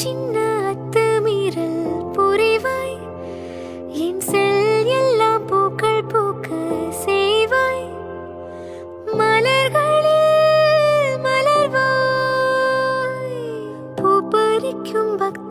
சின்ன அத்துமீறல் புரிவாய், என் செல் எல்லாம் பூக்கள் பூக்க செய்வாய், மலர்களில் மலர்வாய், பூ பறிக்கும் பக்தி